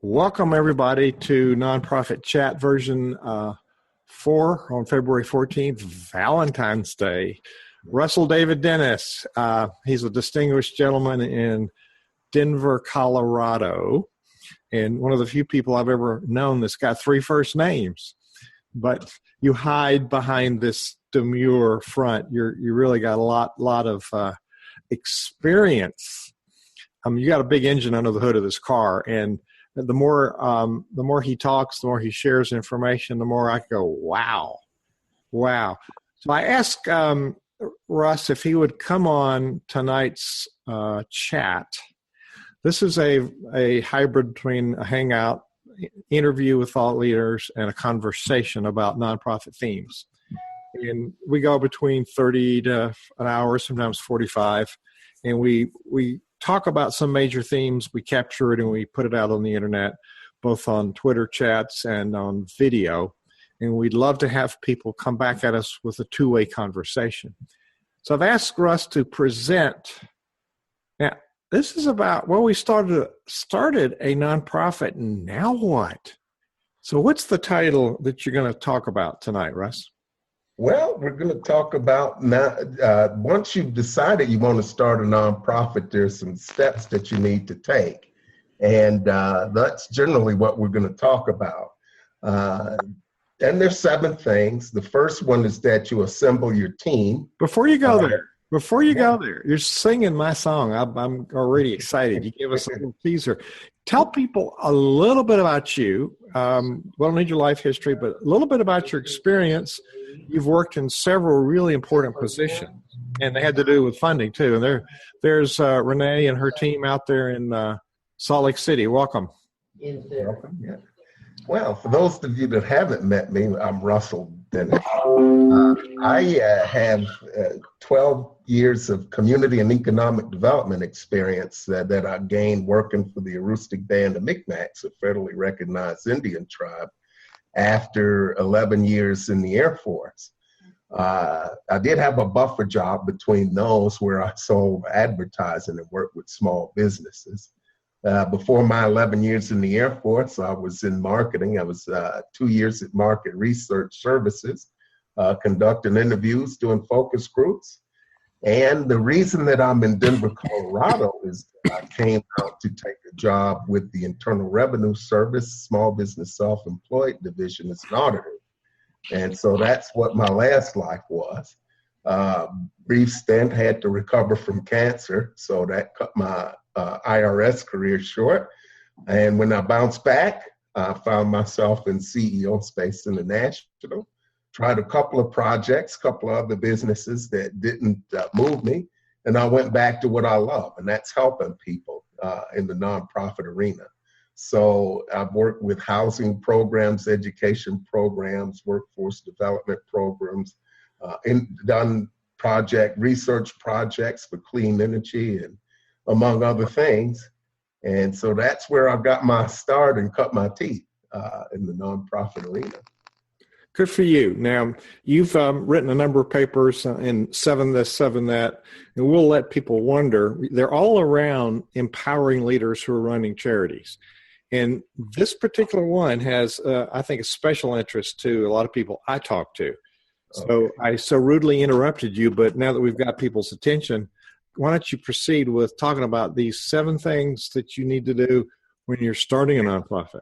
Welcome, everybody, to Nonprofit Chat version 4 on February 14th, Valentine's Day. Russell David Dennis, he's a distinguished gentleman in Denver, Colorado, and one of the few people I've ever known that's got 3 first names. But you hide behind this demure front. You really got a lot of experience. You got a big engine under the hood of this car, and the more he talks, the more he shares information, the more I go, wow. So I asked Russ if he would come on tonight's chat. This is a hybrid between a hangout, interview with thought leaders, and a conversation about nonprofit themes. And we go between 30 to an hour, sometimes 45, and we talk about some major themes, we capture it, and we put it out on the internet, both on Twitter chats and on video. And we'd love to have people come back at us with a two-way conversation. So I've asked Russ to present. Now, this is about, we started a nonprofit, and now what? So what's the title that you're going to talk about tonight, Russ? Well, we're going to talk about once you've decided you want to start a nonprofit, there's some steps that you need to take. And that's generally what we're going to talk about. And there's 7 things. The first one is that you assemble your team. Before you go there, you're singing my song. I'm already excited. You gave us a little teaser. Tell people a little bit about you. We don't need your life history, but a little bit about your experience. You've worked in several really important positions, and they had to do with funding too. And there's Renee and her team out there in Salt Lake City. Welcome. Welcome. Yeah. Well, for those of you that haven't met me, I'm Russell Dennis. I have 12 years of community and economic development experience that I gained working for the Aroostook Band of Micmacs, a federally recognized Indian tribe, after 11 years in the Air Force. I did have a buffer job between those where I sold advertising and worked with small businesses. Before my 11 years in the Air Force, I was in marketing. I was 2 years at Market Research Services, conducting interviews, doing focus groups. And the reason that I'm in Denver, Colorado is that I came out to take a job with the Internal Revenue Service, Small Business Self-Employed Division as an auditor. And so that's what my last life was. Brief stint, had to recover from cancer, so that cut my IRS career short. And when I bounced back, I found myself in CEO Space International. Tried a couple of projects, couple of other businesses that didn't move me. And I went back to what I love, and that's helping people in the nonprofit arena. So I've worked with housing programs, education programs, workforce development programs, and done research projects for clean energy and among other things. And so that's where I got my start and cut my teeth in the nonprofit arena. Good for you. Now, you've written a number of papers in 7 This, 7 That, and we'll let people wonder. They're all around empowering leaders who are running charities. And this particular one has, I think, a special interest to a lot of people I talk to. So okay. I so rudely interrupted you, but now that we've got people's attention, why don't you proceed with talking about these 7 things that you need to do when you're starting a nonprofit?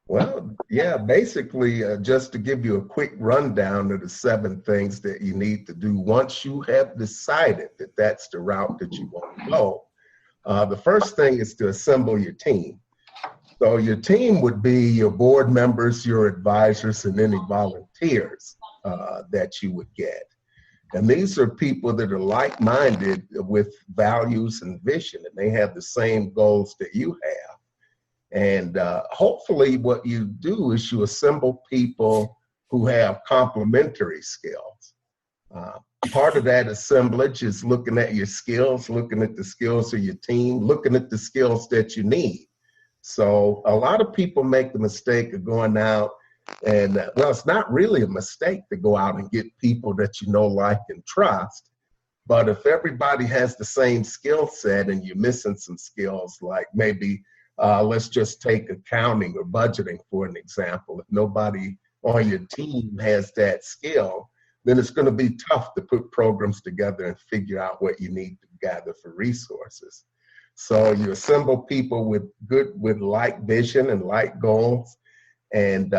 Well, yeah, basically, just to give you a quick rundown of the 7 things that you need to do once you have decided that that's the route that you want to go. The first thing is to assemble your team. So your team would be your board members, your advisors, and any volunteers that you would get. And these are people that are like-minded with values and vision, and they have the same goals that you have. And hopefully what you do is you assemble people who have complementary skills. Part of that assemblage is looking at your skills, looking at the skills of your team, looking at the skills that you need. So a lot of people make the mistake of going out and, well, it's not really a mistake to go out and get people that you know, like, and trust. But if everybody has the same skill set and you're missing some skills, like maybe Let's just take accounting or budgeting for an example. If nobody on your team has that skill, then it's going to be tough to put programs together and figure out what you need to gather for resources. So you assemble people with like vision and like goals, and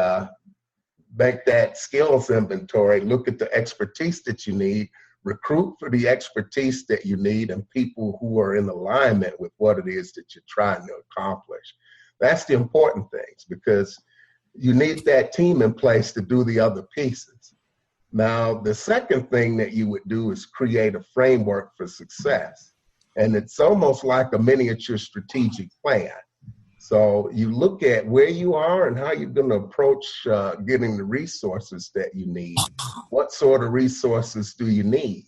make that skills inventory, look at the expertise that you need, recruit for the expertise that you need, and people who are in alignment with what it is that you're trying to accomplish. That's the important things, because you need that team in place to do the other pieces. Now, the second thing that you would do is create a framework for success. And it's almost like a miniature strategic plan. So you look at where you are and how you're going to approach getting the resources that you need. What sort of resources do you need?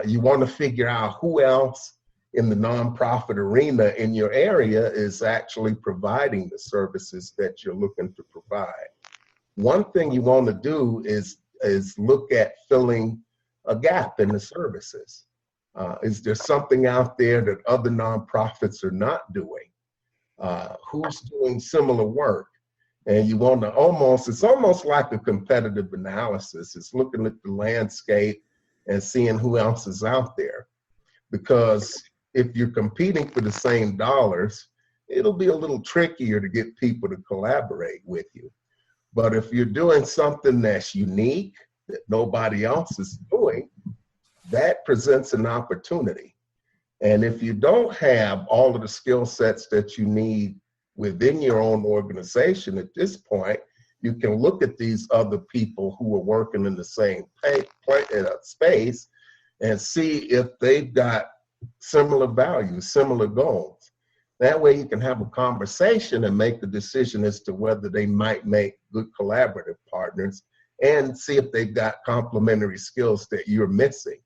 You want to figure out who else in the nonprofit arena in your area is actually providing the services that you're looking to provide. One thing you want to do is look at filling a gap in the services. Is there something out there that other nonprofits are not doing? Who's doing similar work? And you want to it's almost like a competitive analysis. It's looking at the landscape and seeing who else is out there. Because if you're competing for the same dollars, it'll be a little trickier to get people to collaborate with you. But if you're doing something that's unique, that nobody else is doing, that presents an opportunity. And if you don't have all of the skill sets that you need within your own organization at this point, you can look at these other people who are working in the same space and see if they've got similar values, similar goals. That way you can have a conversation and make the decision as to whether they might make good collaborative partners, and see if they've got complementary skills that you're missing.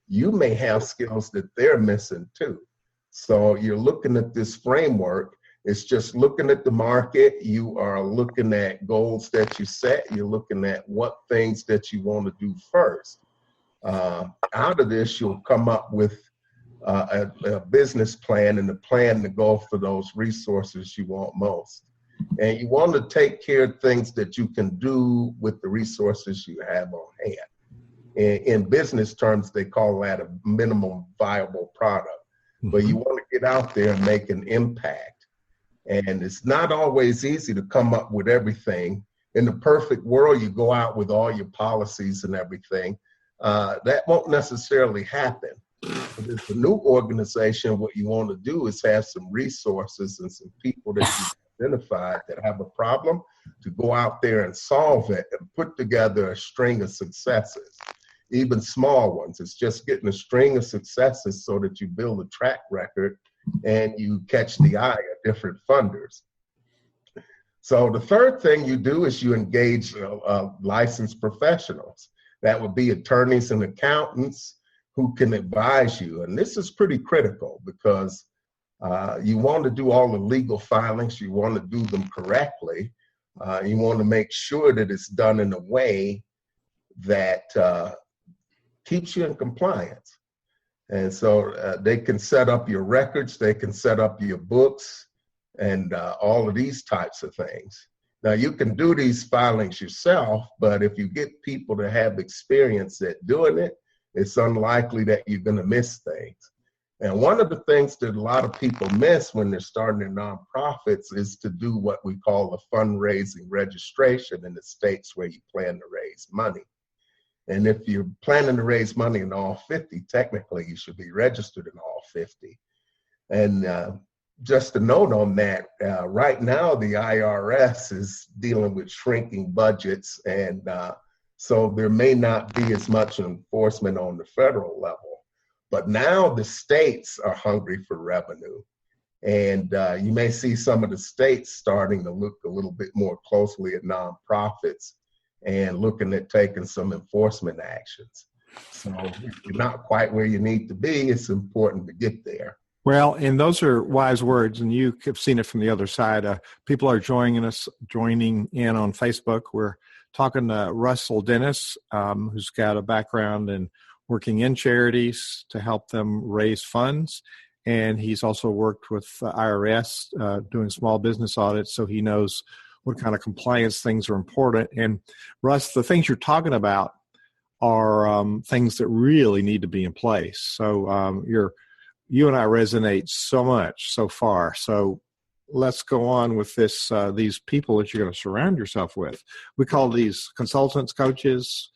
You may have skills that they're missing too. So you're looking at this framework. It's just looking at the market. You are looking at goals that you set. You're looking at what things that you want to do first. Out of this, you'll come up with a business plan and a plan to go for those resources you want most. And you want to take care of things that you can do with the resources you have on hand. In business terms, they call that a minimum viable product. Mm-hmm. But you want to get out there and make an impact. And it's not always easy to come up with everything. In the perfect world, you go out with all your policies and everything. That won't necessarily happen. But as a new organization, what you want to do is have some resources and some people that you've identified that have a problem to go out there and solve it and put together a string of successes. Even small ones. It's just getting a string of successes so that you build a track record and you catch the eye of different funders. So the third thing you do is you engage licensed professionals. That would be attorneys and accountants who can advise you. And this is pretty critical because you want to do all the legal filings. You want to do them correctly. You want to make sure that it's done in a way that keeps you in compliance. And so they can set up your records, they can set up your books, and all of these types of things. Now, you can do these filings yourself, but if you get people to have experience at doing it, it's unlikely that you're going to miss things. And one of the things that a lot of people miss when they're starting their nonprofits is to do what we call a fundraising registration in the states where you plan to raise money. And if you're planning to raise money in all 50, technically you should be registered in all 50. And just a note on that, right now the IRS is dealing with shrinking budgets, and so there may not be as much enforcement on the federal level. But now the states are hungry for revenue. And you may see some of the states starting to look a little bit more closely at nonprofits and looking at taking some enforcement actions. So if you're not quite where you need to be, it's important to get there. Well, and those are wise words, and you have seen it from the other side. People are joining in on Facebook. We're talking to Russell Dennis, who's got a background in working in charities to help them raise funds. and he's also worked with IRS doing small business audits, so he knows what kind of compliance things are important. And Russ, the things you're talking about are things that really need to be in place. So you and I resonate so much so far. So let's go on with these people that you're going to surround yourself with. We call these consultants, coaches.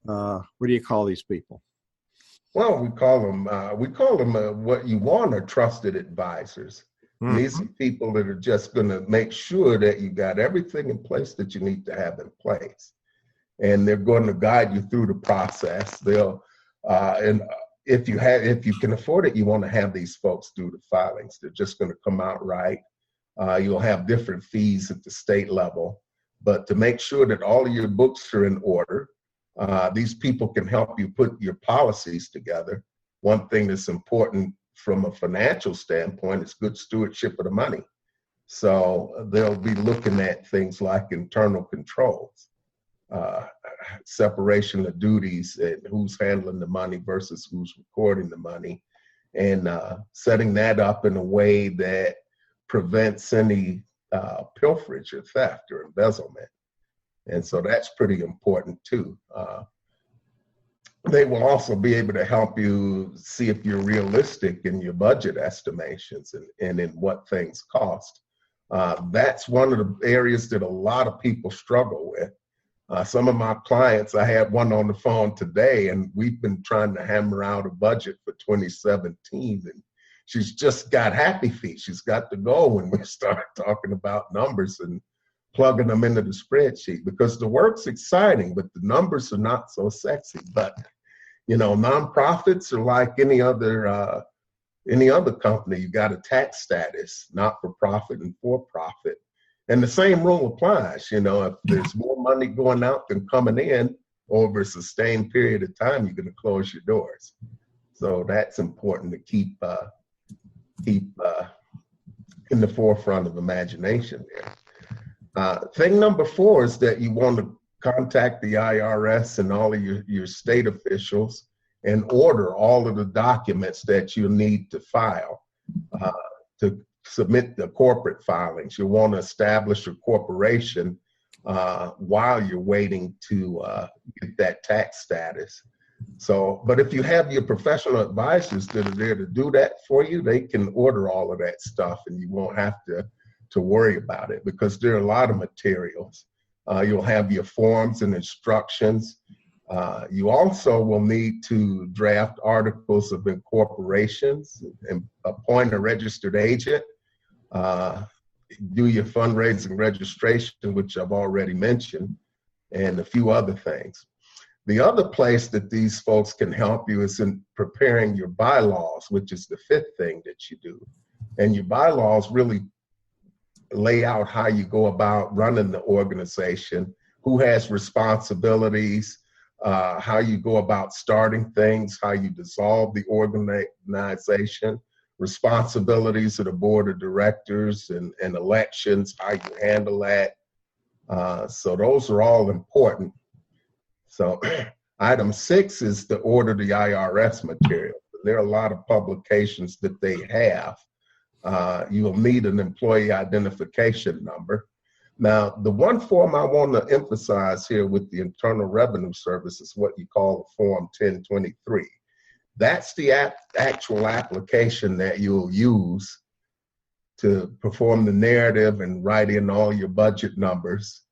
What do you call these people? Well, we call them what you want are trusted advisors. Mm-hmm. These are people that are just going to make sure that you got everything in place that you need to have in place. And they're going to guide you through the process. They'll, and if you can afford it, you want to have these folks do the filings. They're just going to come out right. You'll have different fees at the state level, but to make sure that all of your books are in order, these people can help you put your policies together. One thing that's important from a financial standpoint is good stewardship of the money. So they'll be looking at things like internal controls, separation of duties, and who's handling the money versus who's recording the money, and setting that up in a way that prevents any pilferage or theft or embezzlement. And so that's pretty important too. They will also be able to help you see if you're realistic in your budget estimations and in what things cost. That's one of the areas that a lot of people struggle with. Some of my clients, I had one on the phone today, and we've been trying to hammer out a budget for 2017, and she's just got happy feet. She's got to go when we start talking about numbers and plugging them into the spreadsheet, because the work's exciting, but the numbers are not so sexy. But, you know, nonprofits are like any other company. You got a tax status, not for profit and for profit. And the same rule applies. You know, if there's more money going out than coming in over a sustained period of time, you're going to close your doors. So that's important to keep in the forefront of imagination there. Thing number 4 is that you want to contact the IRS and all of your state officials and order all of the documents that you need to file to submit the corporate filings. You want to establish a corporation while you're waiting to get that tax status. So, but if you have your professional advisors that are there to do that for you, they can order all of that stuff, and you won't have to worry about it, because there are a lot of materials. You'll have your forms and instructions. You also will need to draft articles of incorporations and appoint a registered agent, do your fundraising registration, which I've already mentioned, and a few other things. The other place that these folks can help you is in preparing your bylaws, which is the 5th thing that you do. And your bylaws really lay out how you go about running the organization, who has responsibilities, how you go about starting things, how you dissolve the organization, responsibilities of the board of directors and elections, how you handle that. So those are all important. So item 6 is to order the IRS material. There are a lot of publications that they have. You will need an employee identification number. Now, the one form I want to emphasize here with the Internal Revenue Service is what you call Form 1023. That's the actual application that you'll use to perform the narrative and write in all your budget numbers.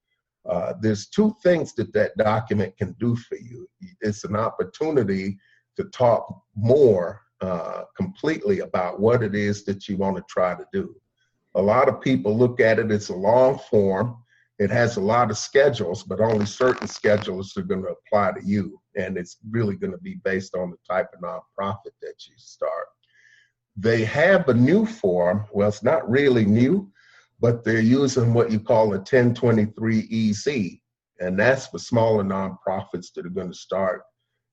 There's 2 things that document can do for you. It's an opportunity to talk more completely about what it is that you want to try to do. A lot of people look at it, it's a long form. It has a lot of schedules, but only certain schedules are going to apply to you. And it's really going to be based on the type of nonprofit that you start. They have a new form. Well, it's not really new, but they're using what you call a 1023-EZ. And that's for smaller nonprofits that are going to start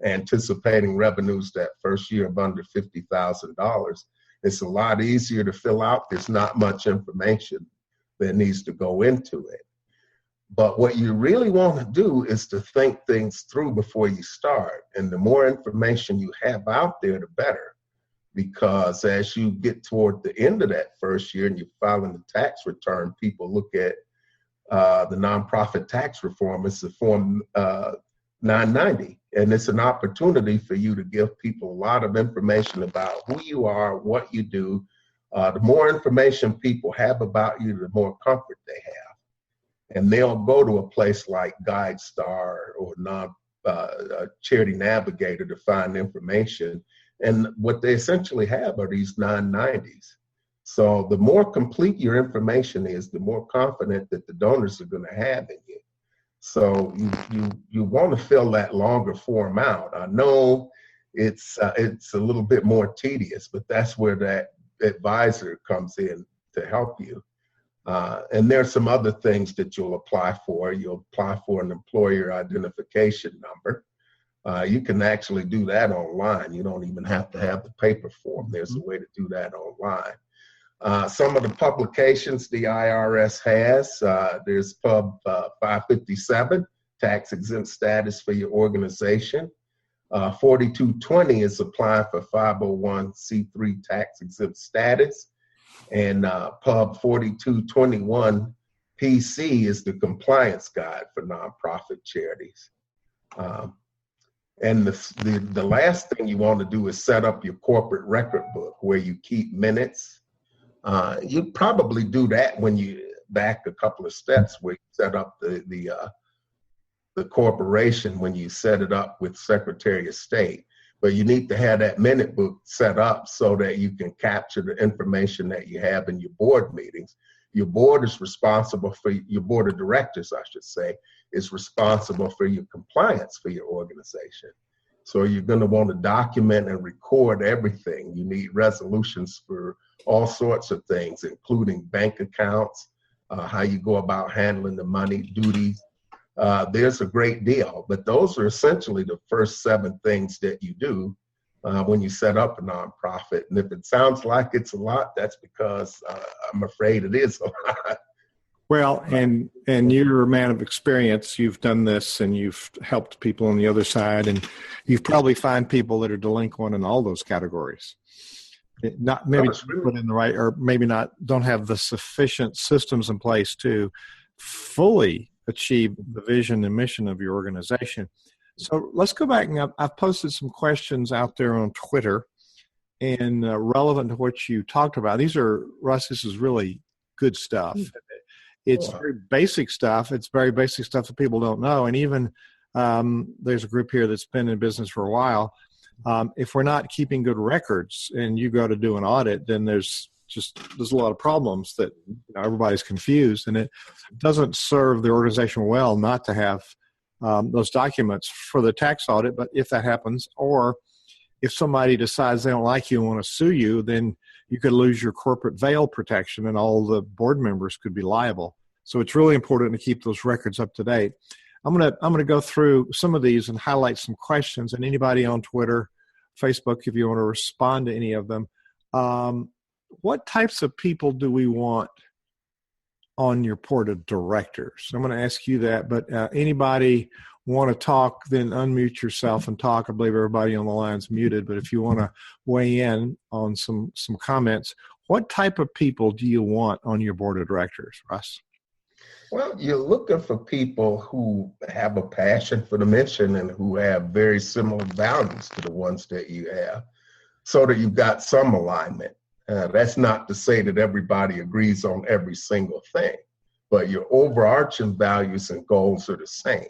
anticipating revenues that first year of under $50,000. It's a lot easier to fill out. There's not much information that needs to go into it. But what you really want to do is to think things through before you start. And the more information you have out there, the better. because as you get toward the end of that first year and you're filing the tax return, people look at the nonprofit tax reform as the Form 990. And it's an opportunity for you to give people a lot of information about who you are, what you do. The more information people have about you, the more comfort they have. And they'll go to a place like GuideStar or Charity Navigator to find information. And what they essentially have are these 990s. So the more complete your information is, the more confident that the donors are going to have in you. So you want to fill that longer form out. I know it's a little bit more tedious, but that's where that advisor comes in to help you. And there's some other things that you'll apply for. You'll apply for an employer identification number. You can actually do that online. You don't even have to have the paper form. There's a way to do that online. Some of the publications the IRS has, there's Pub 557, tax exempt status for your organization. 4220 is applying for 501c3 tax exempt status. And Pub 4221 PC is the compliance guide for nonprofit charities. And the last thing you want to do is set up your corporate record book where you keep minutes. You'd probably do that when you back a couple of steps where you set up the corporation when you set it up with Secretary of State. But you need to have that minute book set up so that you can capture the information that you have in your board meetings. Your board is responsible for, your board of directors, I should say, is responsible for your compliance for your organization. So you're going to want to document and record everything. You need resolutions for all sorts of things, including bank accounts, how you go about handling the money, duties. There's a great deal, but those are essentially the first 7 things that you do when you set up a nonprofit. And if it sounds like it's a lot, that's because I'm afraid it is a lot. Well, and you're a man of experience. You've done this and you've helped people on the other side, and you've probably find people that are delinquent in all those categories. Not maybe put in the right, or maybe not, don't have the sufficient systems in place to fully achieve the vision and mission of your organization. So let's go back, and I've posted some questions out there on Twitter, and relevant to what you talked about. These are, Russ, this is really good stuff. It's very basic stuff. It's very basic stuff that people don't know. And even there's a group here that's been in business for a while. If we're not keeping good records and you go to do an audit, then there's a lot of problems that everybody's confused, and it doesn't serve the organization well not to have those documents for the tax audit. But if that happens, or if somebody decides they don't like you and want to sue you, then you could lose your corporate veil protection and all the board members could be liable. So it's really important to keep those records up to date. I'm gonna go through some of these and highlight some questions, and anybody on Twitter, Facebook, if you want to respond to any of them. What types of people do we want on your board of directors? I'm going to ask you that, but anybody want to talk, then unmute yourself and talk. I believe everybody on the line's muted, but if you want to weigh in on some comments, what type of people do you want on your board of directors, Russ? Well, you're looking for people who have a passion for the mission and who have very similar values to the ones that you have, so that you've got some alignment. That's not to say that everybody agrees on every single thing, but your overarching values and goals are the same.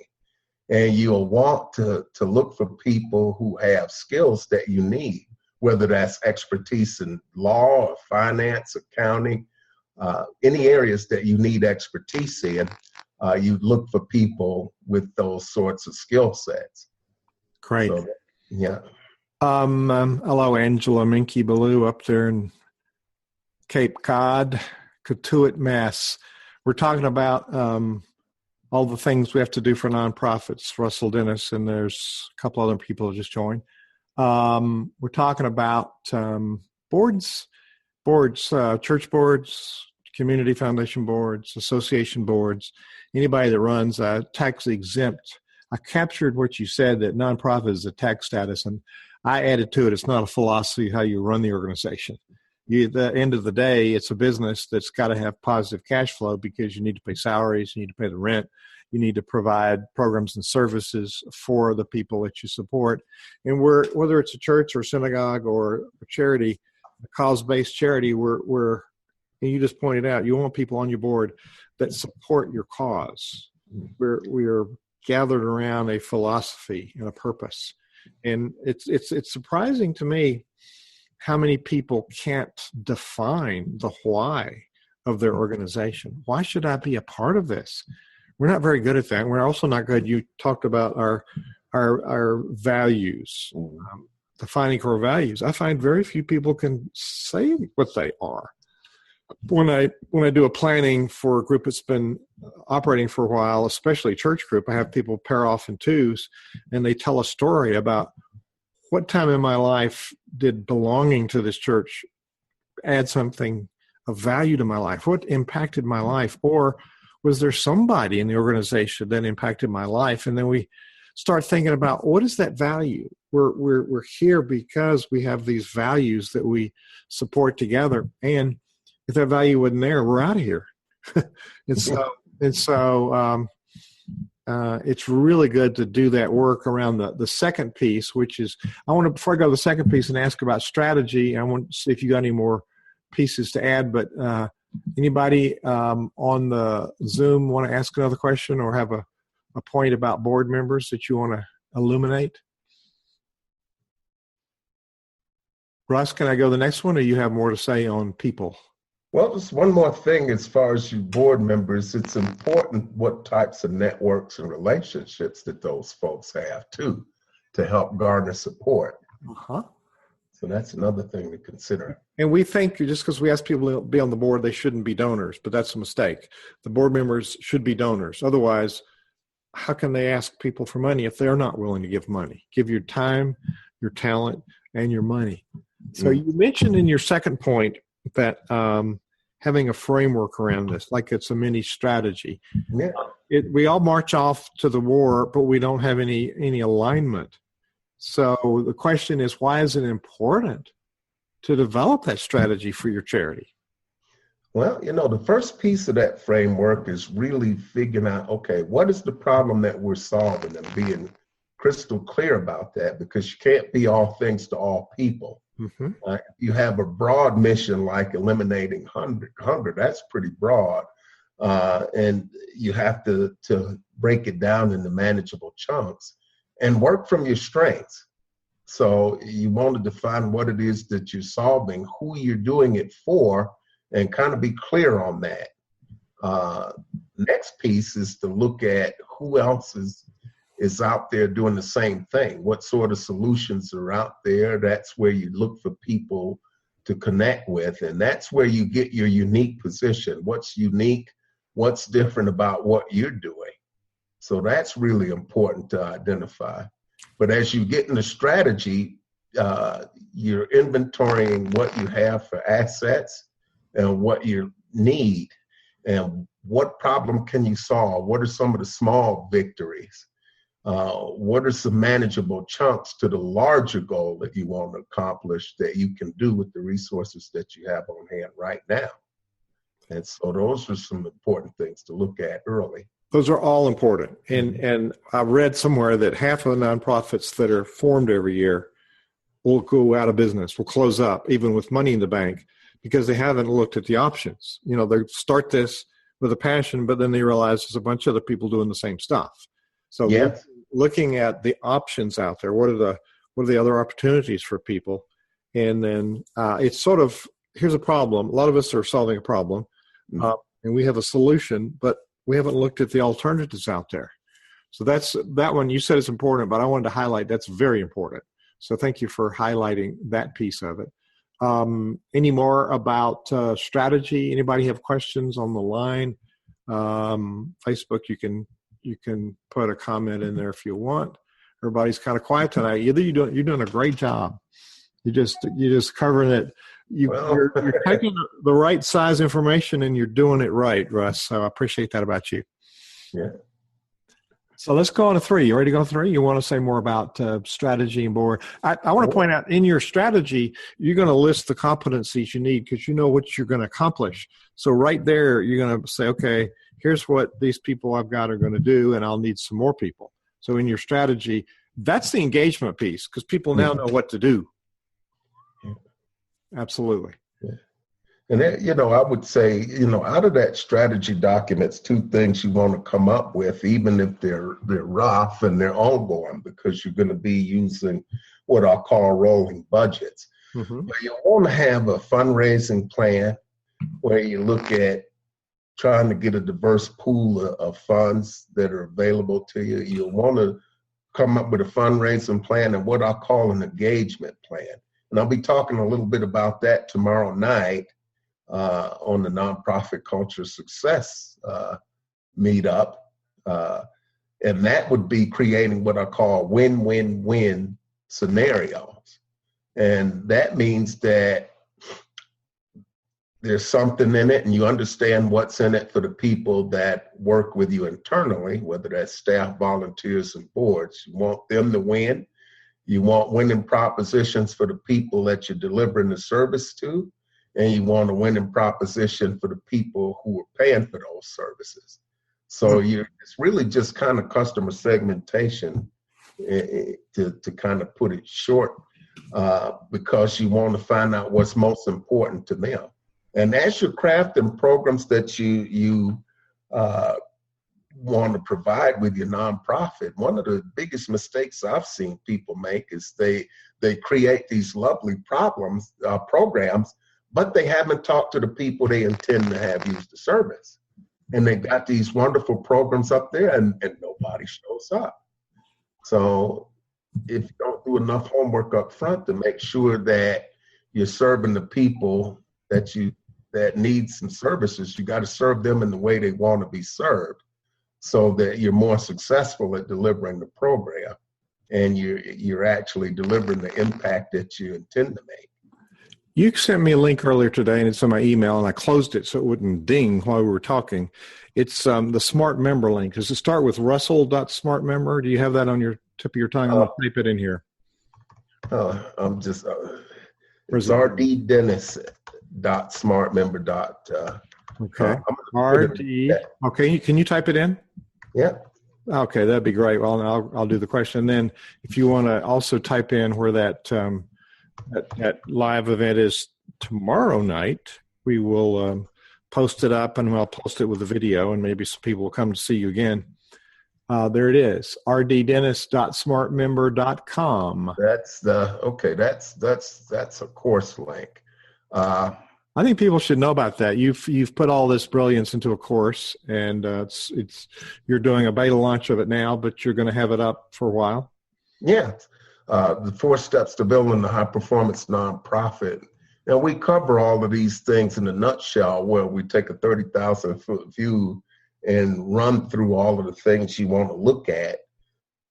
And you'll want to look for people who have skills that you need, whether that's expertise in law or finance, accounting, any areas that you need expertise in. You look for people with those sorts of skill sets. Great. So, yeah. Hello, Angela Minky Ballou up there in Cape Cod, Cotuit, Mass. We're talking about all the things we have to do for nonprofits. Russell Dennis, and there's a couple other people who just joined. We're talking about boards, church boards, community foundation boards, association boards, anybody that runs tax exempt. I captured what you said, that nonprofit is a tax status, and I added to it, it's not a philosophy how you run the organization. At the end of the day, it's a business that's got to have positive cash flow because you need to pay salaries, you need to pay the rent, you need to provide programs and services for the people that you support. And whether it's a church or a synagogue or a charity, a cause-based charity, we're and you just pointed out, you want people on your board that support your cause. We're gathered around a philosophy and a purpose. And it's surprising to me how many people can't define the why of their organization. Why should I be a part of this? We're not very good at that. We're also not good. You talked about our values, defining core values. I find very few people can say what they are. When I do a planning for a group that's been operating for a while, especially a church group, I have people pair off in twos, and they tell a story about what time in my life did belonging to this church add something of value to my life? What impacted my life? Or was there somebody in the organization that impacted my life? And then we start thinking about, what is that value? We're here because we have these values that we support together. And if that value wasn't there, we're out of here. and so it's really good to do that work around the second piece, which is, before I go to the second piece and ask about strategy, I want to see if you got any more pieces to add, but anybody on the Zoom want to ask another question or have a point about board members that you want to illuminate? Russ, can I go to the next one, or you have more to say on people? Well, just one more thing as far as you board members, it's important what types of networks and relationships that those folks have too, to help garner support. Uh-huh. So that's another thing to consider. And we think just because we ask people to be on the board, they shouldn't be donors, but that's a mistake. The board members should be donors. Otherwise, how can they ask people for money if they're not willing to give money? Give your time, your talent, and your money. So you mentioned in your second point that having a framework around this, like it's a mini strategy. Yeah. We all march off to the war, but we don't have any alignment. So the question is, why is it important to develop that strategy for your charity? Well, the first piece of that framework is really figuring out, okay, what is the problem that we're solving, and being crystal clear about that, because you can't be all things to all people. Mm-hmm. You have a broad mission like eliminating hunger. That's pretty broad. And you have to break it down into manageable chunks and work from your strengths. So you want to define what it is that you're solving, who you're doing it for, and kind of be clear on that. Next piece is to look at who else is out there doing the same thing. What sort of solutions are out there? That's where you look for people to connect with. And that's where you get your unique position. What's unique? What's different about what you're doing? So that's really important to identify. But as you get into strategy, you're inventorying what you have for assets and what you need, and what problem can you solve? What are some of the small victories? What are some manageable chunks to the larger goal that you want to accomplish that you can do with the resources that you have on hand right now? And so those are some important things to look at early. Those are all important. And I read somewhere that half of the nonprofits that are formed every year will go out of business, will close up, even with money in the bank, because they haven't looked at the options. They start this with a passion, but then they realize there's a bunch of other people doing the same stuff. So yes, looking at the options out there, what are the other opportunities for people? And then it's sort of, here's a problem. A lot of us are solving a problem, and we have a solution, but we haven't looked at the alternatives out there. So that one, you said it's important, but I wanted to highlight that's very important. So thank you for highlighting that piece of it. Any more about strategy? Anybody have questions on the line? Facebook, you can put a comment in there if you want. Everybody's kind of quiet tonight. You're doing a great job. You're just covering it. You're taking the right size information and you're doing it right, Russ. So I appreciate that about you. Yeah. So let's go on to 3. You ready to go to 3? You want to say more about strategy and board? I want to point out in your strategy, you're going to list the competencies you need because you know what you're going to accomplish. So right there, you're going to say, okay, here's what these people I've got are going to do, and I'll need some more people. So in your strategy, that's the engagement piece because people now know what to do. Absolutely. Yeah. And that, I would say, out of that strategy documents, 2 things you want to come up with, even if they're rough and they're ongoing, because you're going to be using what I call rolling budgets. Mm-hmm. But you want to have a fundraising plan where you look at trying to get a diverse pool of funds that are available to you. You'll want to come up with a fundraising plan and what I call an engagement plan. And I'll be talking a little bit about that tomorrow night on the Nonprofit Culture Success meetup. And that would be creating what I call win-win-win scenarios. And that means that there's something in it and you understand what's in it for the people that work with you internally, whether that's staff, volunteers, and boards. You want them to win. You want winning propositions for the people that you're delivering the service to, and you want a winning proposition for the people who are paying for those services. So it's really just kind of customer segmentation to kind of put it short, because you want to find out what's most important to them. And as you're crafting programs that you want to provide with your nonprofit, one of the biggest mistakes I've seen people make is they create these lovely programs, but they haven't talked to the people they intend to have use the service. And they got these wonderful programs up there and nobody shows up. So if you don't do enough homework up front to make sure that you're serving the people that need some services, you got to serve them in the way they want to be served so that you're more successful at delivering the program and you're actually delivering the impact that you intend to make. You sent me a link earlier today, and it's on my email, and I closed it so it wouldn't ding while we were talking. It's the Smart Member link. Does it start with russell.smartmember? Do you have that on your tip of your tongue? I'm going to type it in here. I'm just it's rddennis.smartmember. Okay. RD. Okay. Can you type it in? Yeah. Okay, that'd be great. Well, I'll do the question. And then if you want to also type in where that live event is tomorrow night, we will post it up, and I'll post it with a video, and maybe some people will come to see you again. There it is, rddennis.smartmember.com. That's a course link. I think people should know about that. You've put all this brilliance into a course, and it's you're doing a beta launch of it now, but you're going to have it up for a while. Yeah. The 4 steps to building a high-performance nonprofit. And we cover all of these things in a nutshell, where we take a 30,000-foot view and run through all of the things you want to look at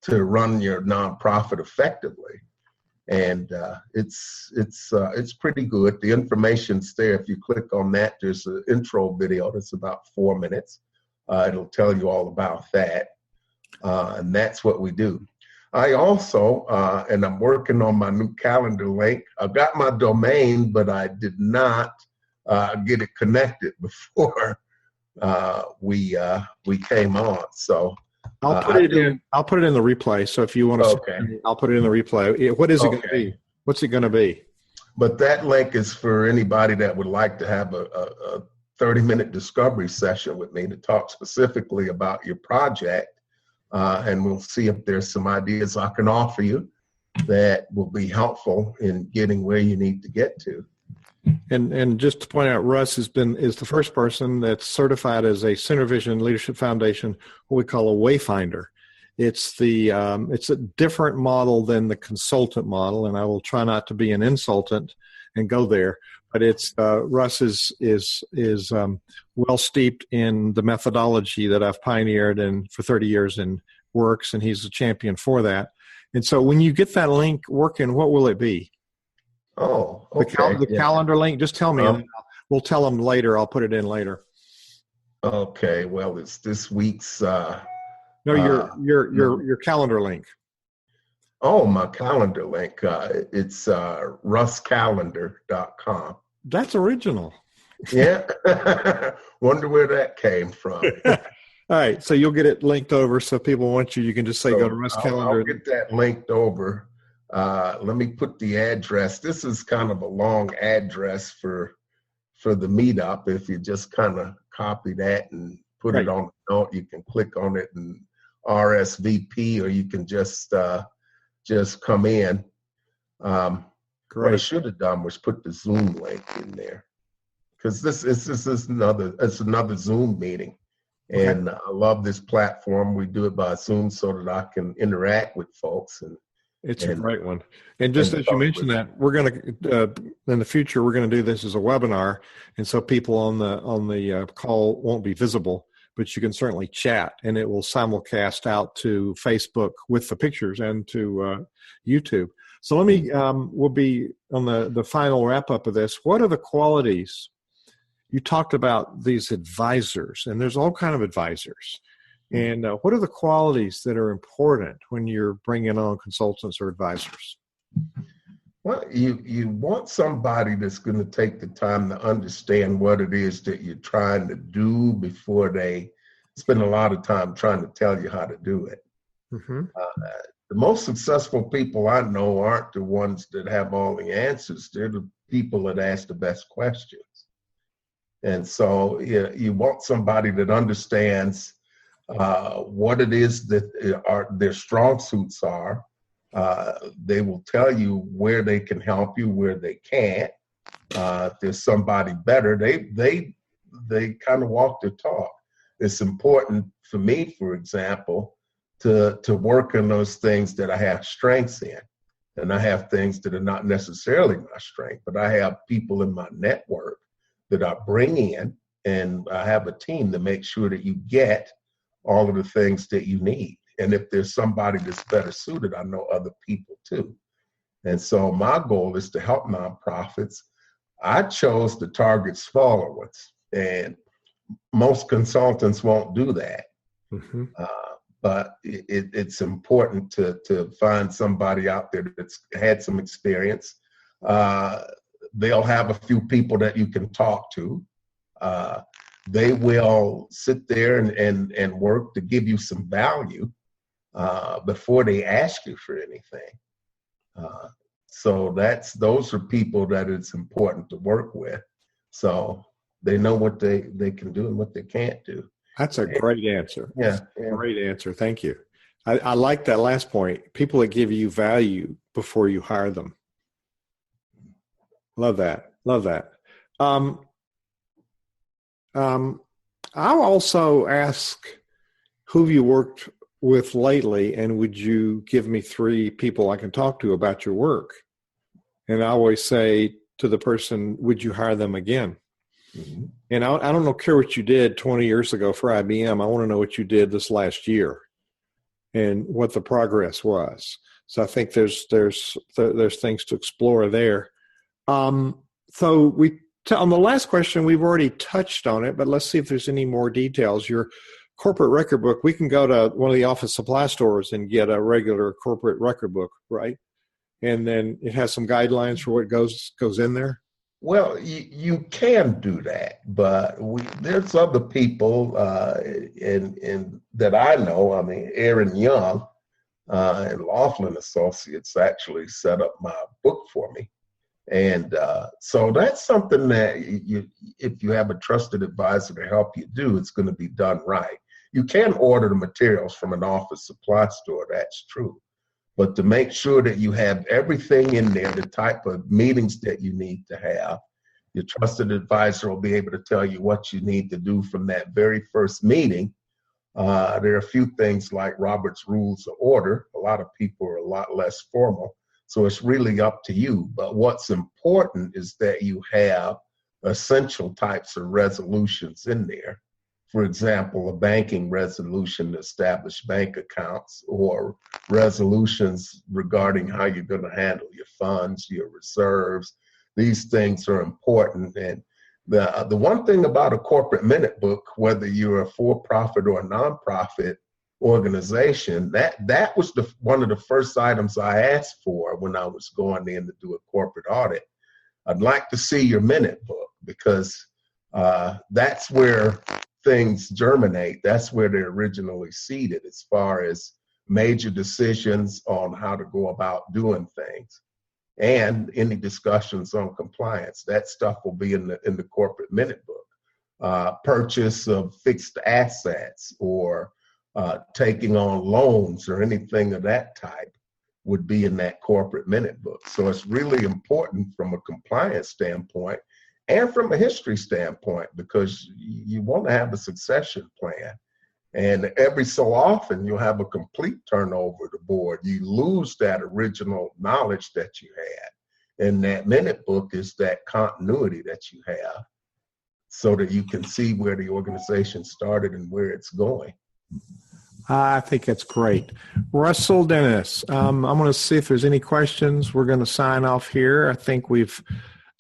to run your nonprofit effectively. And it's pretty good. The information's there. If you click on that, there's an intro video that's about 4 minutes. It'll tell you all about that. And that's what we do. I also, and I'm working on my new calendar link. I've got my domain, but I did not get it connected before we came on. So I'll put it in. I'll put it in the replay. So if you want to, I'll put it in the replay. What is it going to be? What's it going to be? But that link is for anybody that would like to have a 30-minute discovery session with me to talk specifically about your project. And we'll see if there's some ideas I can offer you that will be helpful in getting where you need to get to. And just to point out, Russ is the first person that's certified as a Center Vision Leadership Foundation, what we call a wayfinder. It's a different model than the consultant model, and I will try not to be an insultant and go there. But it's Russ is well steeped in the methodology that I've pioneered and for 30 years and works, and he's a champion for that. And so when you get that link working, what will it be? Oh, okay. The calendar link, just tell me. And we'll tell them later. I'll put it in later. Okay. Well, it's this week's. No, your calendar link. Oh, my calendar link. It's russcalendar.com. That's original. Yeah. Wonder where that came from. All right. So you'll get it linked over. So if people want you can just say go to Russ Calendar. I'll get that linked over. Let me put the address. This is kind of a long address for the meetup. If you just kind of copy that and put it on the note, you can click on it and RSVP, or you can just come in. What I should have done was put the Zoom link in there, because this is another Zoom meeting, and I love this platform. We do it by Zoom so that I can interact with folks, and it's a great one. And just as you mentioned that, we're going to in the future we're going to do this as a webinar, and so people on the call won't be visible, but you can certainly chat, and it will simulcast out to Facebook with the pictures and to YouTube. So let me, we'll be on the final wrap up of this. What are the qualities? You talked about these advisors, and there's all kind of advisors. And what are the qualities that are important when you're bringing on consultants or advisors? Well, you want somebody that's going to take the time to understand what it is that you're trying to do before they spend a lot of time trying to tell you how to do it. Mm-hmm. The most successful people I know aren't the ones that have all the answers. They're the people that ask the best questions. And so you want somebody that understands what it is that their strong suits are. They will tell you where they can help you, where they can't. If there's somebody better, they kind of walk the talk. It's important for me, for example, to work on those things that I have strengths in. And I have things that are not necessarily my strength, but I have people in my network that I bring in, and I have a team to make sure that you get all of the things that you need. And if there's somebody that's better suited, I know other people too. And so my goal is to help nonprofits. I chose to target smaller ones, and most consultants won't do that. Mm-hmm. But it's important to find somebody out there that's had some experience. They'll have a few people that you can talk to. They will sit there and work to give you some value before they ask you for anything. So those are people that it's important to work with. So they know what they can do and what they can't do. That's a great answer. Yeah. Great answer. Thank you. I like that last point. People that give you value before you hire them. Love that. Love that. I'll also ask who you worked with lately, and would you give me 3 people I can talk to about your work? And I always say to the person, would you hire them again? Mm-hmm. And I don't care what you did 20 years ago for IBM. I want to know what you did this last year and what the progress was. So I think there's things to explore there. So on the last question, we've already touched on it, but let's see if there's any more details. Your corporate record book, we can go to one of the office supply stores and get a regular corporate record book, right? And then it has some guidelines for what goes in there. Well, you can do that, but there's other people in that I know. I mean, Aaron Young and Laughlin Associates actually set up my book for me. And so that's something that if you have a trusted advisor to help you do, it's going to be done right. You can order the materials from an office supply store, that's true. But to make sure that you have everything in there, the type of meetings that you need to have, your trusted advisor will be able to tell you what you need to do from that very first meeting. There are a few things like Robert's Rules of Order. A lot of people are a lot less formal. So it's really up to you. But what's important is that you have essential types of resolutions in there. For example, a banking resolution to establish bank accounts, or resolutions regarding how you're going to handle your funds, your reserves. These things are important. And the one thing about a corporate minute book, whether you're a for-profit or a nonprofit, organization, that was one of the first items I asked for when I was going in to do a corporate audit. I'd like to see your minute book, because that's where things germinate. That's where they're originally seeded as far as major decisions on how to go about doing things, and any discussions on compliance. That stuff will be in the corporate minute book. Purchase of fixed assets or taking on loans or anything of that type would be in that corporate minute book. So it's really important from a compliance standpoint and from a history standpoint, because you want to have a succession plan. And every so often you'll have a complete turnover of the board. You lose that original knowledge that you had. And that minute book is that continuity that you have, so that you can see where the organization started and where it's going. I think that's great. Russell Dennis, I'm going to see if there's any questions. We're going to sign off here. I think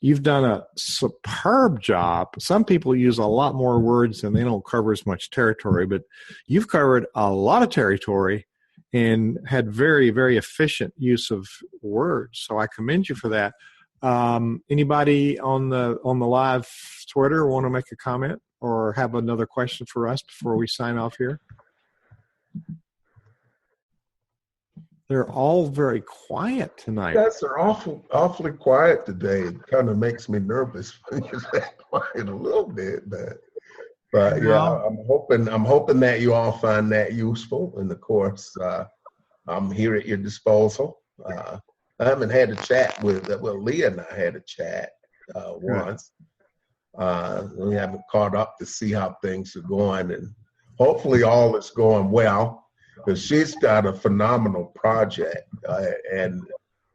you've done a superb job. Some people use a lot more words and they don't cover as much territory, but you've covered a lot of territory and had very, very efficient use of words. So I commend you for that. Anybody on the live Twitter want to make a comment or have another question for us before we sign off here? They're all very quiet tonight. Yes, they're awfully quiet today. It kind of makes me nervous when you're that quiet a little bit, but yeah, I'm hoping that you all find that useful. And of course, I'm here at your disposal. I haven't had a chat with, Leah and I had a chat once. We haven't caught up to see how things are going, and hopefully all is going well, because she's got a phenomenal project, and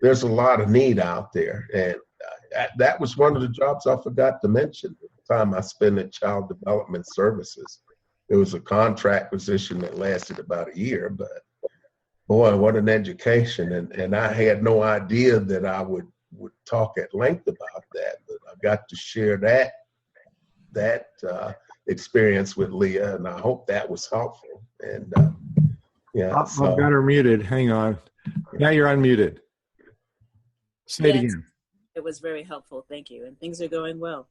there's a lot of need out there. And that was one of the jobs I forgot to mention at the time I spent at Child Development Services. It was a contract position that lasted about a year, but boy, what an education. And I had no idea that I would talk at length about that, but I got to share that experience with Leah, and I hope that was helpful. And yeah, I've got her muted. Hang on. Now you're unmuted. Say it again. It was very helpful. Thank you. And things are going well.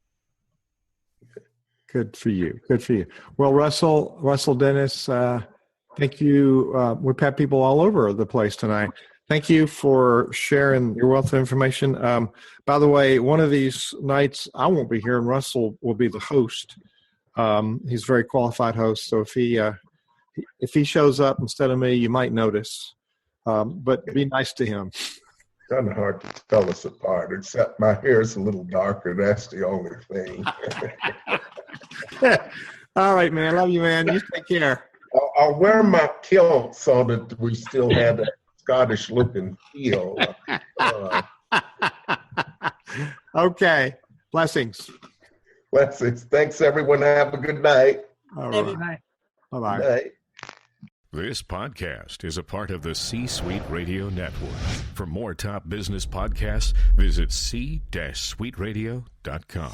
Good for you. Good for you. Well, Russell Dennis, thank you. We've had people all over the place tonight. Thank you for sharing your wealth of information. By the way, one of these nights I won't be here, and Russell will be the host. He's a very qualified host, so if he shows up instead of me, you might notice. But be nice to him. Kind of hard to tell us apart, except my hair is a little darker. That's the only thing. All right, man. Love you, man. You take care. I'll wear my kilt so that we still have that Scottish look and feel. Okay. Blessings. Blessings. Thanks, everyone. Have a good night. All right. Bye-bye. Good night. This podcast is a part of the C-Suite Radio Network. For more top business podcasts, visit c-suiteradio.com.